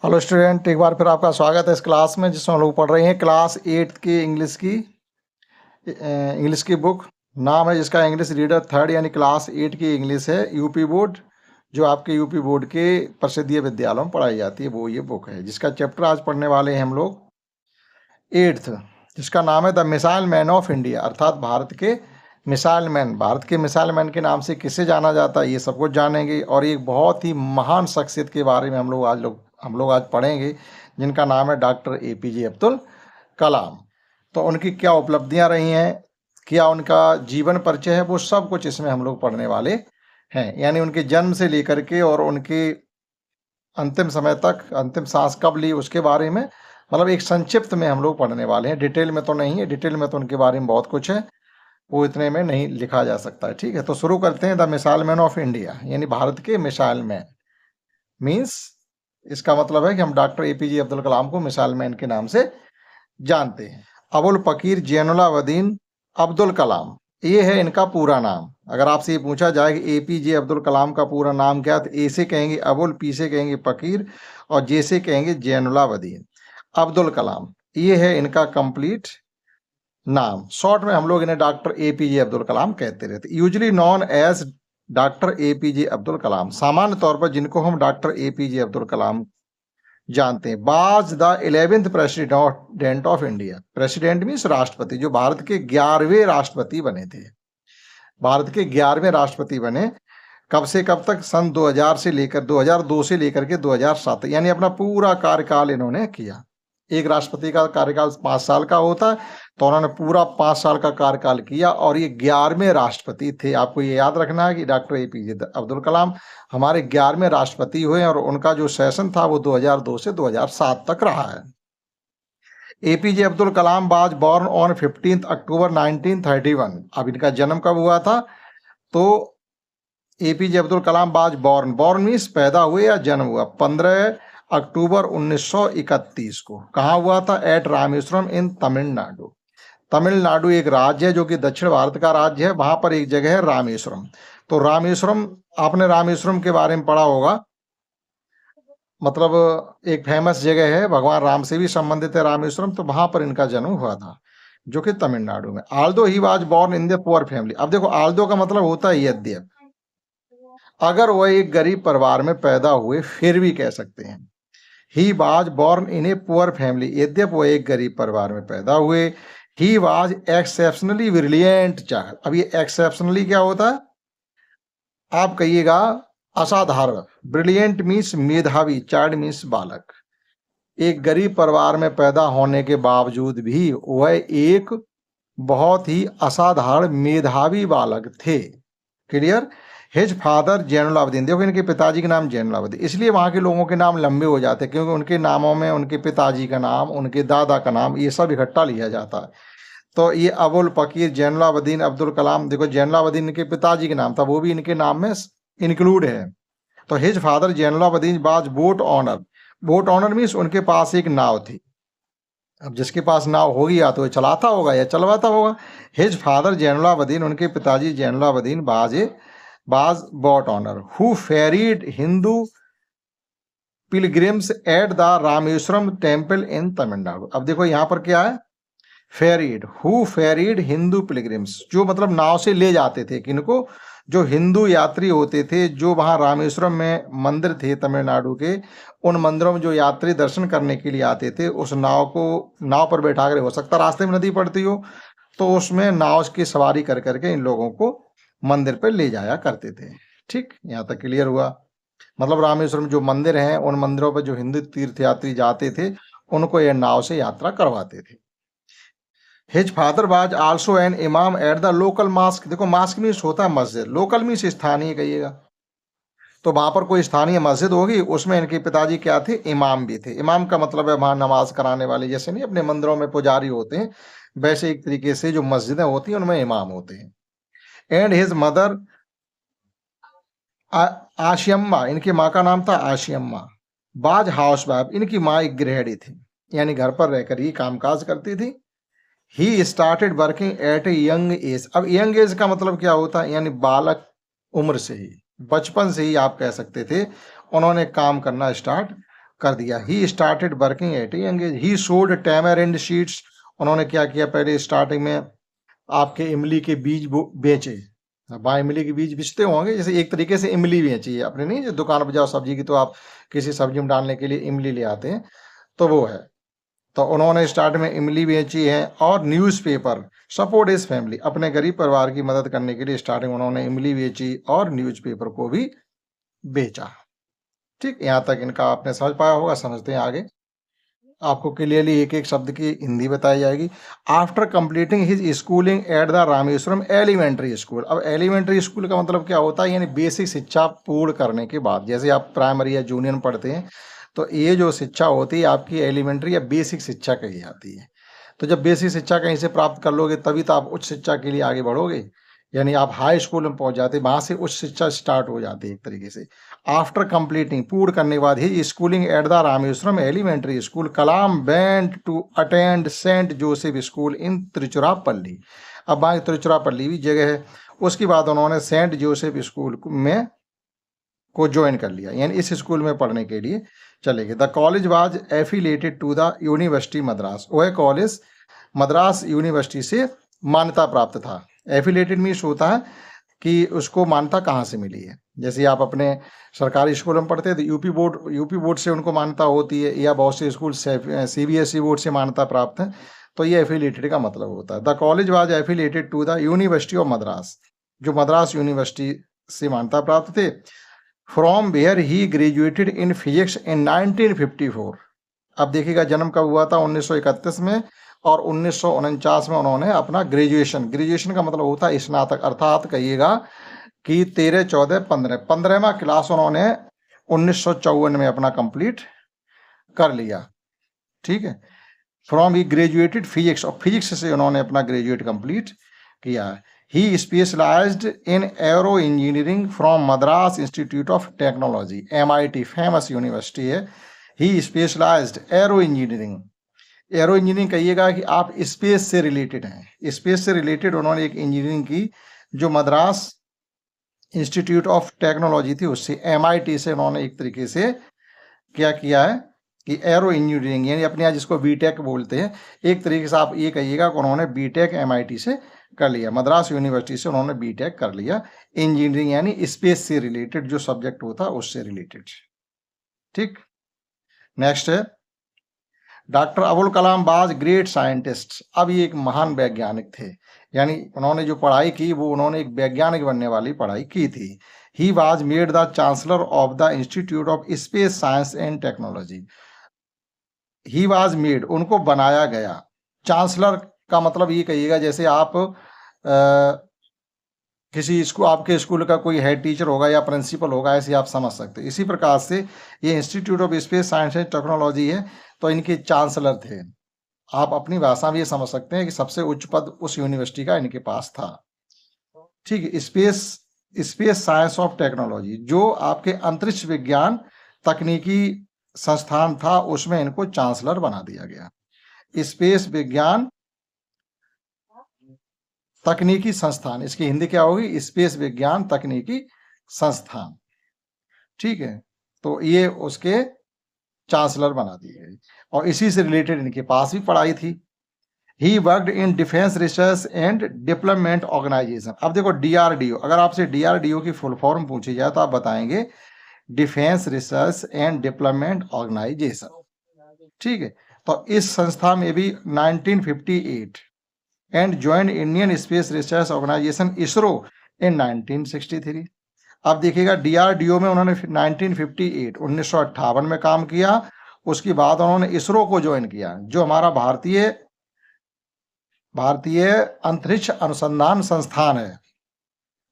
Hello student, एक बार फिर आपका स्वागत है इस क्लास में जिसमें हम लोग पढ़ रहे हैं क्लास 8 की इंग्लिश की बुक। नाम है जिसका इंग्लिश रीडर थर्ड, यानी क्लास 8 की इंग्लिश है यूपी बोर्ड, जो आपके यूपी बोर्ड के परिषदीय विद्यालयों में पढ़ाई जाती है। वो ये बुक है जिसका चैप्टर आज पढ़ने वाले हैं हम लोग 8th, जिसका नाम है the missile man of India, अर्थात भारत के मिसाइल मैन। भारत के मिसाइल मैन के नाम से किसे जाना जाता है ये सब कुछ जानेंगे, और एक बहुत ही महान शख्सियत के बारे में हम लोग आज पढ़ेंगे, जिनका नाम है डॉक्टर एपीजे अब्दुल कलाम। तो उनकी क्या उपलब्धियां रही हैं, क्या उनका जीवन परिचय है, वो सब कुछ इसमें हम लोग पढ़ने वाले हैं। यानी उनके जन्म से लेकर के और उनके अंतिम समय तक, अंतिम सांस कब ली उसके बारे में, मतलब एक संक्षिप्त में हम लोग पढ़ने वाले हैं। डिटेल में तो नहीं है, डिटेल में तो उनके बारे में बहुत कुछ है, वो इतने में नहीं लिखा जा सकता है। ठीक है, तो शुरू करते हैं। The missile man of India, यानी भारत के मिसाइल मैन। मीन्स इसका मतलब है कि हम डॉक्टर एपीजे अब्दुल कलाम को मिसाइल मैन के नाम से जानते हैं। अबुल पकीर जैनुलाब्दीन अब्दुल कलाम, ये है इनका पूरा नाम। अगर आपसे ये पूछा जाए कि एपीजे अब्दुल कलाम का पूरा नाम क्या है, तो ए से कहेंगे अबुल, पी से कहेंगे पकीर, और जे से कहेंगे जैनुलाब्दीन अब्दुल कलाम। ये है इनका कंप्लीट नाम। शॉर्ट में हम लोग इन्हें डॉक्टर एपीजे अब्दुल कलाम कहते रहते, usually known as doctor APJ Abdul Kalam. सामान्य तौर पर जिनको हम डॉक्टर एपीजे अब्दुल कलाम जानते हैं। Was the 11th president of India. President means राष्ट्रपति, जो भारत के 11वें राष्ट्रपति बने थे। भारत के 11वें राष्ट्रपति बने। कब से कब तक? सन 2000 से लेकर 2002 से लेकर के 2007, यानी अपना पूरा कार्यकाल इन्होंने किया। एक राष्ट्रपति का कार्यकाल 5 साल का होता है, तो उन्होंने पूरा 5 साल का कार्यकाल किया, और ये 11वें राष्ट्रपति थे। आपको ये याद रखना है कि डॉक्टर एपीजे अब्दुल कलाम हमारे 11वें राष्ट्रपति हुए, और उनका जो सेशन था वो 2002 से 2007 तक रहा है। APJ Abdul Kalam was born on 15 अक्टूबर 1931। अब इनका जन्म कब हुआ था? तो APJ Abdul Kalam was born means पैदा हुए या जन्म हुआ 15 अक्टूबर 1931 को। कहाँ हुआ था? एट रामेश्वरम इन तमिलनाडु। तमिलनाडु एक राज्य है जो कि दक्षिण भारत का राज्य है। वहां पर एक जगह है रामेश्वरम। तो रामेश्वरम, आपने रामेश्वरम के बारे में पढ़ा होगा, मतलब एक फेमस जगह है, भगवान राम से भी संबंधित है रामेश्वरम। तो वहां पर इनका जन्म हुआ था, जो कि तमिलनाडु में। Aldous he was born in the poor family. अब देखो, आल्दो का मतलब होता है यद्यप। अगर वह एक गरीब परिवार में पैदा हुए फिर भी कह सकते हैं। He was born in a poor family, यद्यप वो एक गरीब परिवार में पैदा हुए। He was exceptionally brilliant child. अब ये एक्सेप्शनली क्या होता है? आप कहिएगा असाधारण। ब्रिलियंट मीन्स मेधावी, चाइल्ड मीन्स बालक। एक गरीब परिवार में पैदा होने के बावजूद भी वह एक बहुत ही असाधारण मेधावी बालक थे। क्लियर? हिज फादर जैनुलाब्दीन, देखो इनके पिताजी का नाम जैनुलाब्दीन, इसलिए वहाँ के लोगों के नाम लंबे हो जाते हैं, क्योंकि उनके नामों में उनके पिताजी का नाम, उनके दादा का नाम, ये सब इकट्ठा लिया जाता है। तो ये अबुल पकीर जैनुलाब्दीन अब्दुल कलाम, देखो जैनुलाब्दीन इनके पिताजी का नाम था, वो भी इनके नाम में इंक्लूड है। तो his father Jainulabdeen was boat owner. Boat owner means उनके पास एक नाव थी। अब जिसके पास नाव होगी या तो ये चलाता होगा या चलवाता होगा। हिज फादर जैनुलाब्दीन, उनके पिताजी Jainulabdeen was boat owner who ferried Hindu pilgrims at the Rameswaram temple in Tamil Nadu. अब देखो यहाँ पर क्या है? Ferried, who ferried Hindu pilgrims, जो मतलब नाव से ले जाते थे किनको? जो हिंदू यात्री होते थे, जो वहां रामेश्वरम में मंदिर थे तमिलनाडु के, उन मंदिरों में जो यात्री दर्शन करने के लिए आते थे, उस नाव पर बैठा कर, हो सकता रास्ते में नदी पड़ती हो, तो उसमें नाव की सवारी कर करके इन लोगों को मंदिर पर ले जाया करते थे। ठीक, यहाँ तक क्लियर हुआ? मतलब रामेश्वरम जो मंदिर हैं, उन मंदिरों पर जो हिंदू तीर्थयात्री जाते थे, उनको ये नाव से यात्रा करवाते थे। His father was also an इमाम एट द लोकल मास्क। देखो, मास्क मीन्स होता है मस्जिद, लोकल मीन्स स्थानीय कहिएगा। तो वहां पर कोई स्थानीय मस्जिद होगी, उसमें इनके पिताजी क्या थे? इमाम भी थे। इमाम का मतलब है वहां नमाज कराने वाले, जैसे नहीं अपने मंदिरों में पुजारी होते हैं, वैसे एक तरीके से जो मस्जिदें होती हैं उनमें इमाम होते हैं। एंड हिज मदर आशियम्मा, इनकी माँ का नाम था आशियम्मा। बाज हाउस वाइफ, इनकी माँ एक गृहिणी थी, यानी घर पर रहकर ही कामकाज करती थी। He started working at a young age. अब यंग एज का मतलब क्या होता है? यानी बालक उम्र से ही, बचपन से ही आप कह सकते थे, उन्होंने काम करना स्टार्ट कर दिया। He started working at a young age. He sold tamarind seeds. उन्होंने क्या किया, पहले स्टार्टिंग में आपके इमली के बीज बेचे। वहाँ इमली के बीज बेचते होंगे, जैसे एक तरीके से इमली बेची है अपने, नहीं जो दुकान पर जाओ सब्जी की तो आप किसी सब्जी में डालने के लिए इमली ले आते हैं, तो वो है। तो उन्होंने स्टार्ट में इमली बेची है। और न्यूज़पेपर सपोर्ट इस फैमिली, अपने गरीब परिवार की मदद करने के लिए स्टार्टिंग उन्होंने इमली बेची और न्यूज़पेपर को भी बेचा। ठीक, यहाँ तक इनका आपने समझ पाया होगा। समझते हैं आगे। आपको क्लियरली एक एक शब्द की हिंदी बताई जाएगी। After completing his schooling at the Rameswaram elementary school. अब एलिमेंट्री स्कूल का मतलब क्या होता है, यानी बेसिक शिक्षा पूर्ण करने के बाद, जैसे आप प्राइमरी या जूनियर में पढ़ते हैं, तो ये जो शिक्षा होती है आपकी एलिमेंट्री या बेसिक शिक्षा कही जाती है। तो जब बेसिक शिक्षा कहीं से प्राप्त कर लोगे तभी तो आप उच्च शिक्षा के लिए आगे बढ़ोगे, यानी आप हाई स्कूल में पहुंच जाते, वहां से उच्च शिक्षा स्टार्ट हो जाती है एक तरीके से। आफ्टर कंप्लीटिंग, पूर्ण करने के बाद ही schooling at the Rameswaram elementary school, Kalam went to attend saint Joseph school in Tiruchirappalli. अब वहाँ तिरुचिरापल्ली भी जगह है। उसके बाद उन्होंने सेंट जोसेफ स्कूल में को ज्वाइन कर लिया, यानी इस स्कूल में पढ़ने के लिए चले गए। The college was affiliated to the university Madras. वह कॉलेज मद्रास यूनिवर्सिटी से मान्यता प्राप्त था। एफिलेटेड मीन्स होता है कि उसको मान्यता कहाँ से मिली है। जैसे आप अपने सरकारी स्कूल में पढ़ते हैं तो यूपी बोर्ड से उनको मान्यता होती है, या बहुत से स्कूल सीबीएसई बोर्ड से मान्यता प्राप्त है, तो ये एफिलेटेड का मतलब होता है। The college was affiliated to the university of Madras, जो मद्रास यूनिवर्सिटी से मान्यता प्राप्त थे। From where he graduated in physics in 1954। अब देखिएगा जन्म कब हुआ था, 1931 में, और 1949 में उन्होंने अपना ग्रेजुएशन का मतलब होता है स्नातक, अर्थात कहिएगा कि 13, 14, 15वां क्लास उन्होंने 1954 में अपना कंप्लीट कर लिया। ठीक है, फ्रॉम ही ग्रेजुएटेड फिजिक्स, और फिजिक्स से उन्होंने अपना ग्रेजुएट कंप्लीट किया। He specialised in aero engineering from Madras institute of technology, MIT famous university है। He specialised aero engineering. Aero engineering कहिएगा कि आप स्पेस से रिलेटेड हैं, स्पेस से रिलेटेड उन्होंने एक इंजीनियरिंग की, जो मद्रास इंस्टीट्यूट ऑफ टेक्नोलॉजी थी उससे, MIT से उन्होंने एक तरीके से क्या किया है कि एरो इंजीनियरिंग, यानी अपने यहाँ जिसको बीटेक बोलते हैं, एक तरीके से आप ये कहिएगा कि उन्होंने बीटेक MIT से कर लिया, मद्रास यूनिवर्सिटी से उन्होंने बीटेक कर लिया। इंजीनियरिंग यानी स्पेस से रिलेटेड जो सब्जेक्ट होता है उससे रिलेटेड। ठीक, नेक्स्ट है डॉक्टर अबुल कलाम बाज ग्रेट साइंटिस्ट। अब ये एक महान वैज्ञानिक थे, यानी उन्होंने जो पढ़ाई की वो उन्होंने एक वैज्ञानिक बनने वाली पढ़ाई की थी। He was made the chancellor of the institute of space science and technology. He was made, उनको बनाया गया। चांसलर का मतलब ये कहिएगा जैसे आप किसी स्कूल, आपके स्कूल का कोई हेड टीचर होगा या प्रिंसिपल होगा, ऐसे आप समझ सकते हैं। इसी प्रकार से ये institute of space science and technology है, तो इनके चांसलर थे। आप अपनी भाषा में ये समझ सकते हैं कि सबसे उच्च पद उस यूनिवर्सिटी का इनके पास था। ठीक है, स्पेस साइंस ऑफ टेक्नोलॉजी, जो आपके अंतरिक्ष विज्ञान तकनीकी संस्थान था, उसमें इनको चांसलर बना दिया गया। स्पेस विज्ञान तकनीकी संस्थान, इसकी हिंदी क्या होगी, स्पेस विज्ञान तकनीकी संस्थान। ठीक है, तो ये उसके चांसलर बना दिए गए, और इसी से रिलेटेड इनके पास भी पढ़ाई थी। He worked in Defence Research and Development Organisation. अब देखो DRDO, अगर आपसे DRDO की फुल फॉर्म पूछी जाए तो आप बताएंगे Defence Research and Development Organisation. ठीक है, तो इस संस्था में भी 1958 and join Indian Space Research Organisation ISRO in 1963। अब देखिएगा DRDO में उन्होंने 1958 में काम किया। उसके बाद उन्होंने ISRO को ज्वाइन किया, जो हमारा भारतीय अंतरिक्ष अनुसंधान संस्थान है,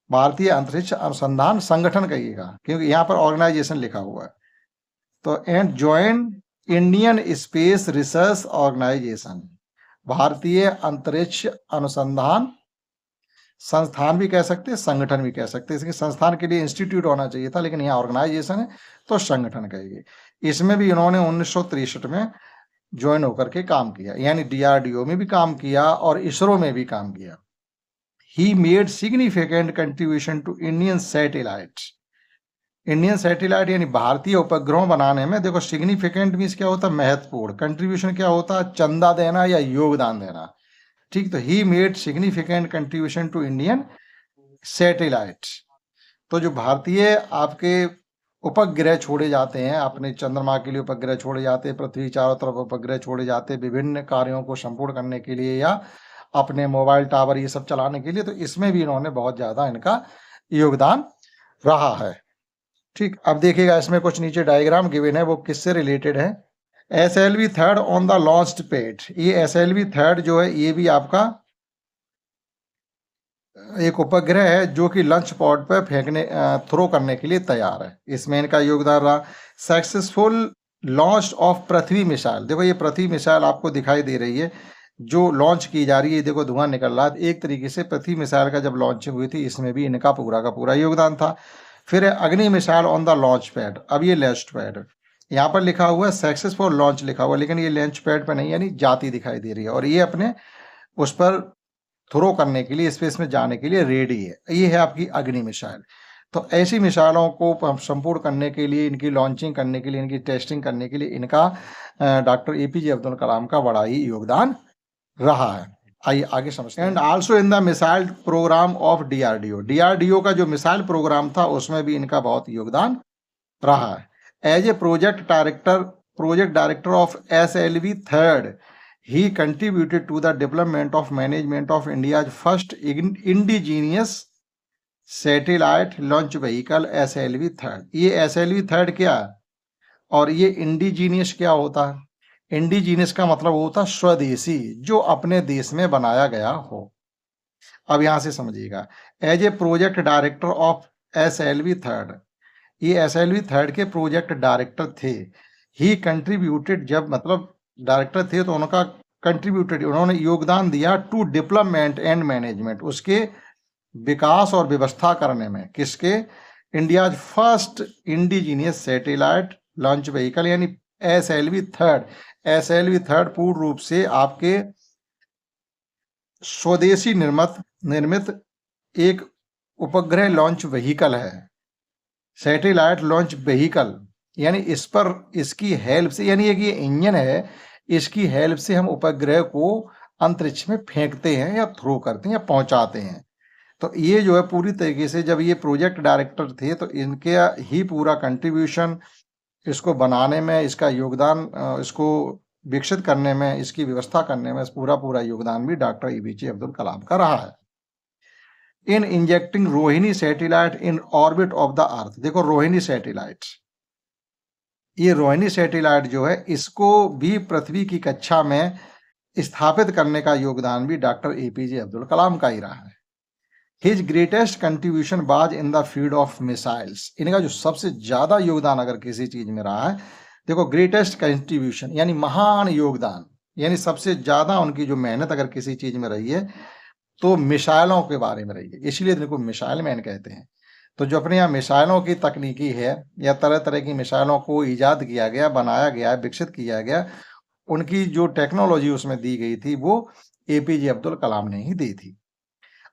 भारतीय अंतरिक्ष अनुसंधान संगठन कहिएगा, क्योंकि यहाँ पर ऑर्गेनाइजेशन लिखा हुआ है। तो and join Indian Space Research Organisation, भारतीय अंतरिक्ष अनुसंधान संस्थान भी कह सकते हैं, संगठन भी कह सकते हैं। इसके संस्थान के लिए इंस्टीट्यूट होना चाहिए था, लेकिन यहाँ ऑर्गेनाइजेशन है तो संगठन कहेंगे। इसमें भी इन्होंने 1963 में ज्वाइन होकर के काम किया, यानी DRDO में भी काम किया और ISRO में भी काम किया। He made significant contribution to Indian satellite Indian satellite यानी भारतीय उपग्रहों बनाने में देखो सिग्निफिकेंट मीन्स क्या होता है, महत्वपूर्ण। कंट्रीब्यूशन क्या होता है, चंदा देना या योगदान देना। ठीक, तो he made significant contribution to Indian satellite. तो जो भारतीय आपके उपग्रह छोड़े जाते हैं, अपने चंद्रमा के लिए उपग्रह छोड़े जाते हैं, पृथ्वी चारों तरफ उपग्रह छोड़े जाते हैं विभिन्न कार्यों को संपूर्ण करने के लिए या अपने मोबाइल टावर ये सब चलाने के लिए, तो इसमें भी इन्होंने बहुत ज्यादा इनका योगदान रहा है। ठीक, अब देखिएगा इसमें कुछ नीचे डायग्राम गिवन है, वो किससे रिलेटेड है। SLV third on the launched pad, ये SLV थर्ड जो है ये भी आपका एक उपग्रह है जो कि लंच पॉड पर फेंकने थ्रो करने के लिए तैयार है। इसमें इनका योगदान रहा। Successful launch of Prithvi missile, देखो ये पृथ्वी मिसाइल आपको दिखाई दे रही है जो लॉन्च की जा रही है, देखो धुआं निकल रहा है। एक तरीके से पृथ्वी मिसाइल का जब लॉन्चिंग हुई थी इसमें भी इनका पूरा का पूरा योगदान था। फिर अग्नि missile on the launch pad, अब ये लॉन्च पैड यहाँ पर लिखा हुआ है सक्सेसफुल लॉन्च लिखा हुआ, लेकिन ये लॉन्च पैड पर नहीं, यानी जाती दिखाई दे रही है और ये अपने उस पर थ्रो करने के लिए, स्पेस में जाने के लिए रेडी है। ये है आपकी अग्नि मिसाइल। तो ऐसी मिसाइलों को संपूर्ण करने के लिए, इनकी लॉन्चिंग करने के लिए, इनकी टेस्टिंग करने के लिए इनका डॉक्टर APJ अब्दुल कलाम का बड़ा ही योगदान रहा है। आइए आगे समझते हैं। And also in the missile programme of DRDO का जो मिसाइल प्रोग्राम था उसमें भी इनका बहुत योगदान रहा है। As a project director of SLV third, he contributed to the development of management of India's first indigenous satellite launch vehicle SLV third. ये SLV थर्ड क्या है और ये इंडिजीनियस क्या होता है। इंडिजीनियस का मतलब होता है स्वदेशी, जो अपने देश में बनाया गया हो। अब यहां से समझिएगा, as a project director of SLV third, ये SLV थर्ड के प्रोजेक्ट डायरेक्टर थे। ही कंट्रीब्यूटेड, जब मतलब डायरेक्टर थे तो उनका कंट्रीब्यूटेड, उन्होंने योगदान दिया टू डेवलपमेंट एंड मैनेजमेंट, उसके विकास और व्यवस्था करने में। किसके, India first indigenous satellite launch vehicle यानी SLV थर्ड। SLV थर्ड पूर्ण रूप से आपके स्वदेशी निर्मित एक उपग्रह लॉन्च व्हीकल है, सैटेलाइट लॉन्च व्हीकल। यानी इस पर, इसकी हेल्प से, यानी एक ये इंजन है, इसकी हेल्प से हम उपग्रह को अंतरिक्ष में फेंकते हैं या थ्रो करते हैं या पहुंचाते हैं। तो ये जो है पूरी तरीके से, जब ये प्रोजेक्ट डायरेक्टर थे तो इनके ही पूरा कंट्रीब्यूशन इसको बनाने में, इसका योगदान, इसको विकसित करने में, इसकी व्यवस्था करने में पूरा योगदान भी डॉक्टर APJ अब्दुल कलाम का रहा है। In injecting Rohini satellite in orbit of the earth, देखो रोहिणी सैटेलाइट, ये रोहिणी सैटेलाइट जो है इसको भी पृथ्वी की कक्षा में स्थापित करने का योगदान भी डॉक्टर APJ अब्दुल कलाम का ही रहा है। His greatest contribution was in the field of missiles, इनका जो सबसे ज्यादा योगदान अगर किसी चीज में रहा है, देखो ग्रेटेस्ट कंट्रीब्यूशन यानी महान योगदान, यानी सबसे ज्यादा उनकी जो मेहनत अगर किसी चीज में रही है तो मिसाइलों के बारे में रही है, इसलिए इनको मिसाइल मैन कहते हैं। तो जो अपने यहाँ मिसाइलों की तकनीकी है या तरह तरह की मिसाइलों को ईजाद किया गया, बनाया गया, विकसित किया गया, उनकी जो टेक्नोलॉजी उसमें दी गई थी वो APJ अब्दुल कलाम ने ही दी थी।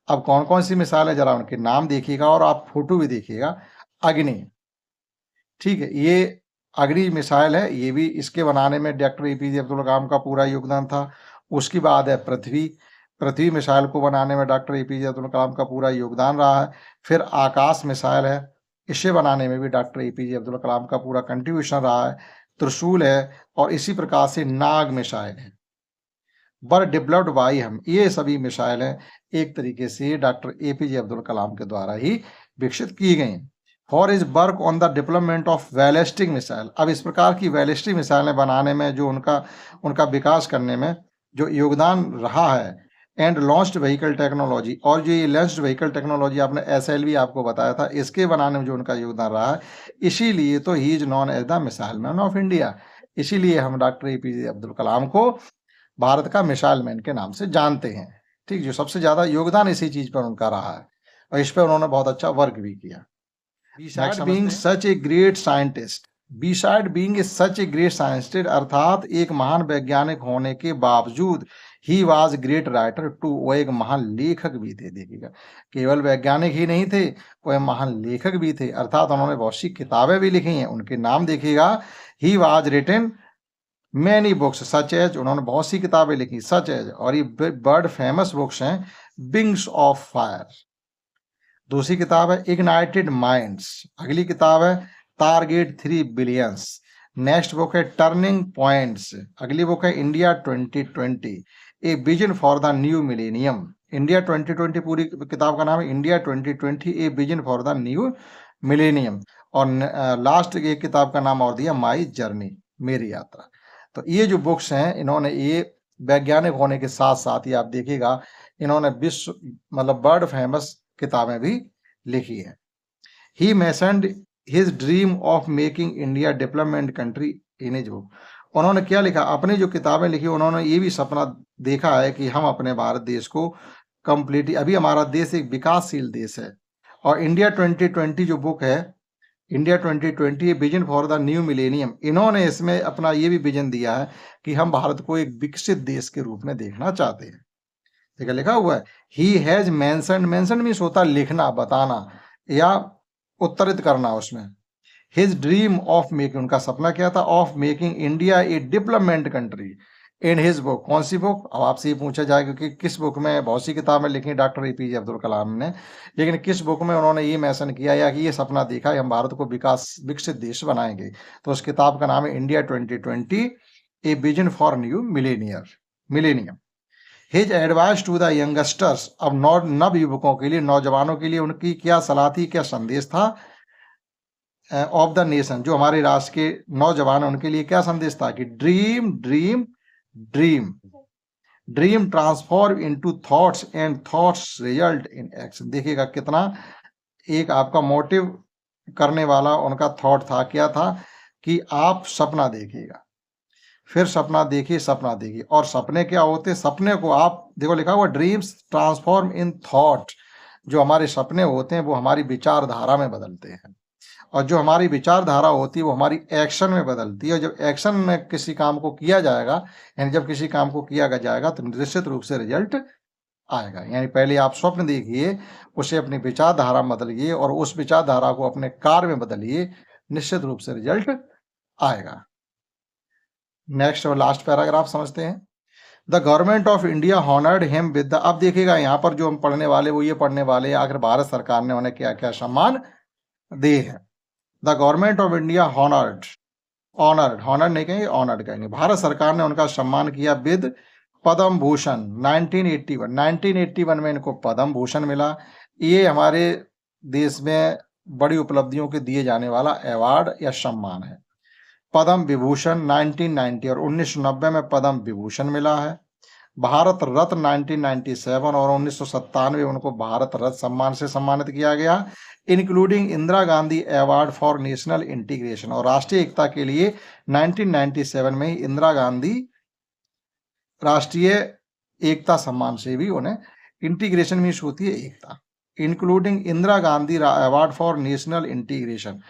अब कौन कौन सी मिसाइल है, जरा उनके नाम देखिएगा और आप फोटो भी देखिएगा। अग्नि, ठीक है, ये अग्नि मिसाइल है, ये भी इसके बनाने में डॉक्टर APJ अब्दुल कलाम का पूरा योगदान था। उसके बाद है पृथ्वी मिसाइल को बनाने में डॉक्टर APJ अब्दुल कलाम का पूरा योगदान रहा है। फिर आकाश मिसाइल है, इसे बनाने में भी डॉक्टर APJ अब्दुल कलाम का पूरा कंट्रीब्यूशन रहा है। त्रिशूल है और इसी प्रकार से नाग मिसाइल है, वर डेवलप्ड बाई हम, ये सभी मिसाइल है एक तरीके से डॉक्टर APJ अब्दुल कलाम के द्वारा ही विकसित की गई। For is work on the development of ballistic missile, अब इस प्रकार की बैलिस्टिक मिसाइलें बनाने में जो उनका विकास करने में जो योगदान रहा है, एंड लॉन्च्ड व्हीकल टेक्नोलॉजी, और जो ये लॉन्च्ड व्हीकल टेक्नोलॉजी आपने SLV आपको बताया था, इसके बनाने में जो उनका योगदान रहा है, इसीलिए तो he is known as the missile man of India. इसीलिए हम डॉक्टर APJ अब्दुल कलाम को भारत का मिसाइल मैन के नाम से जानते हैं। ठीक, जो सबसे ज्यादा योगदान इसी चीज पर उनका रहा है और इस पर उन्होंने बहुत अच्छा वर्क भी किया। Beside being such a great scientist, अर्थात एक महान वैज्ञानिक होने के बावजूद, he was great writer too, वो एक महान लेखक भी थे। देखिएगा, केवल वैज्ञानिक ही नहीं थे, वो महान लेखक भी थे, अर्थात उन्होंने बहुत सी किताबें भी लिखी हैं। उनके नाम देखिएगा, he was written many books such as, उन्होंने बहुत सी किताबें लिखी सच एज, और ये बर्ड फेमस बुक्स हैं, विंग्स ऑफ फायर। दूसरी किताब है इग्नाइटेड माइंड्स, अगली किताब है टारगेट 3 बिलियंस, नेक्स्ट बुक है टर्निंग पॉइंट्स, अगली बुक है India 2020 a vision for the new millennium. India 2020 पूरी किताब का नाम है India 2020 a vision for the new millennium, और लास्ट एक किताब का नाम और दिया माई जर्नी, मेरी यात्रा। तो ये जो बुक्स हैं, इन्होंने ये वैज्ञानिक होने के साथ साथ ही आप देखिएगा इन्होंने विश्व मतलब वर्ल्ड फेमस किताबें भी लिखी है। He mentioned his dream of making India development country in his book. उन्होंने क्या लिखा, अपनी जो किताबें लिखी उन्होंने ये भी सपना देखा है कि हम अपने भारत देश को कंप्लीटली, अभी हमारा देश एक विकासशील देश है, और इंडिया 2020 जो बुक है India 2020 vision for the new millennium, इन्होंने इसमें अपना ये भी विजन दिया है कि हम भारत को एक विकसित देश के रूप में देखना चाहते हैं। ठीक है, लिखा हुआ है he has mentioned, mentioned means होता लिखना, बताना या उत्तरित करना उसमें। हिज ड्रीम ऑफ मेकिंग, उनका सपना क्या था, of making India A development country in his book. कौन सी बुक, अब आपसे ये पूछा जाएगा कि किस बुक में, बहुत सी किताबें लिखी डॉक्टर एपीजे अब्दुल कलाम ने, लेकिन किस बुक में उन्होंने ये मेंशन किया या कि ये सपना देखा है हम भारत को विकसित देश बनाएंगे। तो उस किताब का नाम है India 2020 a vision for new millennium. His advice to the youngsters, अब नव युवकों के लिए, नौजवानों के लिए उनकी क्या सलाह थी, क्या संदेश था, ऑफ द नेशन, जो हमारे राष्ट्र के नौजवान उनके लिए क्या संदेश था कि dream dream dream dream transform into thoughts and thoughts result in action. देखिएगा कितना एक आपका मोटिव करने वाला उनका थॉट था, क्या था कि आप सपना देखिएगा, फिर सपना देखिए, और सपने क्या होते, सपने को आप देखो लिखा हुआ ड्रीम्स ट्रांसफॉर्म इन थॉट, जो हमारे सपने होते हैं वो हमारी विचारधारा में बदलते हैं, और जो हमारी विचारधारा होती है वो हमारी एक्शन में बदलती है, और जब एक्शन में किसी काम को किया जाएगा, यानी जब किसी काम को किया जाएगा तो निश्चित रूप से रिजल्ट आएगा। यानी पहले आप स्वप्न देखिए, उसे अपनी विचारधारा में बदलिए, और उस विचारधारा को अपने कार्य में बदलिए, निश्चित रूप से रिजल्ट आएगा। नेक्स्ट और लास्ट पैराग्राफ समझते हैं। The government of India honoured him with the, अब देखिएगा यहाँ पर जो हम पढ़ने वाले वो ये पढ़ने वाले आखिर भारत सरकार ने उन्हें क्या क्या सम्मान दिए हैं। The government of India honoured नहीं कहेंगे, ऑनर्ड कहेंगे, भारत सरकार ने उनका सम्मान किया विद पद्म भूषण 1981 में इनको पद्म भूषण मिला। ये हमारे देश में बड़ी उपलब्धियों के दिए जाने वाला अवार्ड या सम्मान है। पद्म विभूषण 1990 और 1990 में पद्म विभूषण मिला है। भारत रत्न 1997 और 1997 उनको भारत रत्न सम्मान से सम्मानित किया गया, including Indira Gandhi award for national integration, और राष्ट्रीय एकता के लिए 1997 में ही इंदिरा गांधी राष्ट्रीय एकता सम्मान से भी उन्हें, इंटीग्रेशन मीन्स होती है एकता, including Indira Gandhi award for national integration,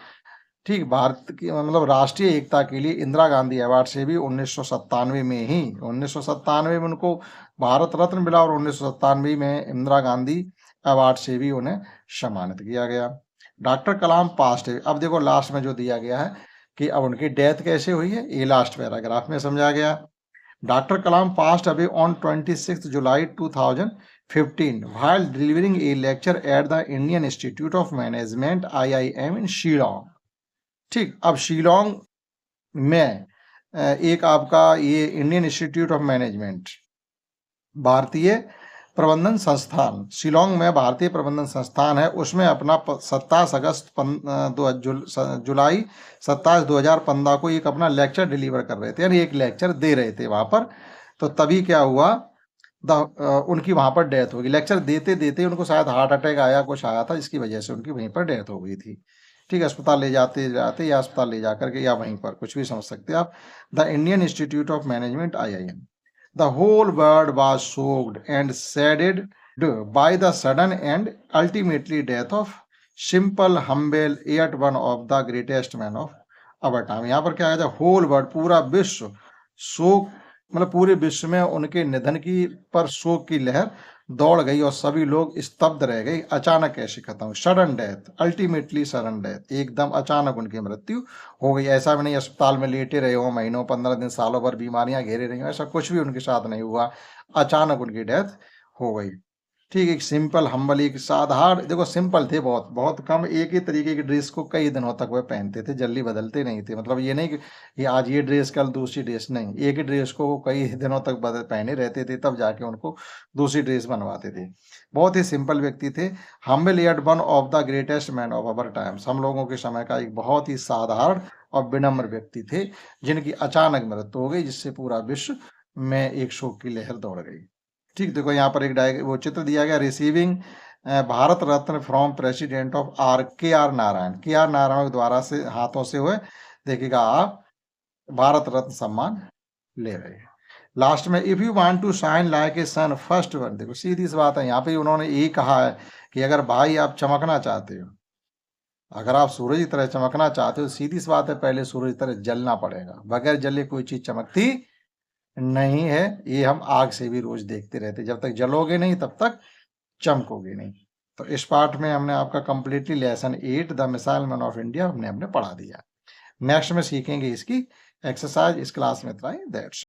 ठीक, भारत की मतलब राष्ट्रीय एकता के लिए इंदिरा गांधी अवार्ड से भी 1997 में उनको भारत रत्न मिला, और 1997 में इंदिरा गांधी अवार्ड से भी उन्हें सम्मानित किया गया। डॉक्टर कलाम पास्ट है, अब देखो लास्ट में जो दिया गया है कि अब उनकी डेथ कैसे हुई है, ये लास्ट पैराग्राफ में समझा गया। Doctor Kalam passed away on 26 July 2015 while delivering a lecture at the Indian Institute of Management IIM in Shillong. ठीक, अब शिलोंग में एक आपका ये इंडियन इंस्टीट्यूट ऑफ मैनेजमेंट, भारतीय प्रबंधन संस्थान, शिलोंग में भारतीय प्रबंधन संस्थान है, उसमें अपना 27 जुलाई 2015 को एक अपना लेक्चर डिलीवर कर रहे थे, यानी एक लेक्चर दे रहे थे वहाँ पर। तो तभी क्या हुआ, उनकी वहाँ पर डेथ हो गई। लेक्चर देते देते उनको शायद हार्ट अटैक आया, कुछ आया था, जिसकी वजह से उनकी वहीं पर डेथ हो गई थी। ठीक है, अस्पताल ले जाते जाते या अस्पताल ले जाकर के या वहीं पर, कुछ भी समझ सकते हैं आप। The Indian institute of management IIM, the whole world was shocked and saddened by the sudden and ultimately death of simple, humble, yet one of the greatest men of our time। यहाँ पर क्या है, whole world, पूरा विश्व शोक मतलब पूरे विश्व में उनके निधन की पर शोक की लहर दौड़ गई और सभी लोग स्तब्ध रह गए। अचानक कैसे खत्म हुई? Sudden death, ultimately sudden death, एकदम अचानक उनकी मृत्यु हो गई। ऐसा भी नहीं अस्पताल में लेटे रहे हो महीनों, 15 दिन, सालों भर बीमारियां घेरे रही हो, ऐसा कुछ भी उनके साथ नहीं हुआ। अचानक उनकी डेथ हो गई। ठीक, एक सिंपल हम्बल, एक साधारण, देखो सिंपल थे बहुत, बहुत कम, एक ही तरीके की ड्रेस को कई दिनों तक वह पहनते थे, जल्दी बदलते नहीं थे। मतलब ये नहीं कि ये आज ये ड्रेस कल दूसरी ड्रेस, नहीं, एक ही ड्रेस को वो कई दिनों तक पहने रहते थे, तब जाके उनको दूसरी ड्रेस बनवाते थे। बहुत ही सिंपल व्यक्ति थे। Humble yet one of the greatest man of our times, हम लोगों के समय का एक बहुत ही साधारण और विनम्र व्यक्ति थे, जिनकी अचानक मृत्यु हो गई, जिससे पूरा विश्व में एक शोक की लहर दौड़ गई। ठीक, देखो यहाँ पर एक वो चित्र दिया गया, receiving Bharat Ratna from president of के आर नारायण। के.आर. नारायण के द्वारा से हाथों से हुए, देखिएगा आप, भारत रत्न सम्मान ले रहे हैं। लास्ट में, if you want to shine like a sun first one, देखो सीधी सी बात है, यहाँ पे उन्होंने यही कहा है कि अगर भाई आप चमकना चाहते हो, अगर आप सूरज की तरह चमकना चाहते हो, सीधी सी बात है, पहले सूरज की तरह जलना पड़ेगा। बगैर जले कोई चीज चमकती नहीं है। ये हम आग से भी रोज देखते रहते, जब तक जलोगे नहीं तब तक चमकोगे नहीं। तो इस पार्ट में हमने आपका completely lesson 8 the missile man of India हमने पढ़ा दिया। नेक्स्ट में सीखेंगे इसकी एक्सरसाइज। इस क्लास में इतना ही, दैट्स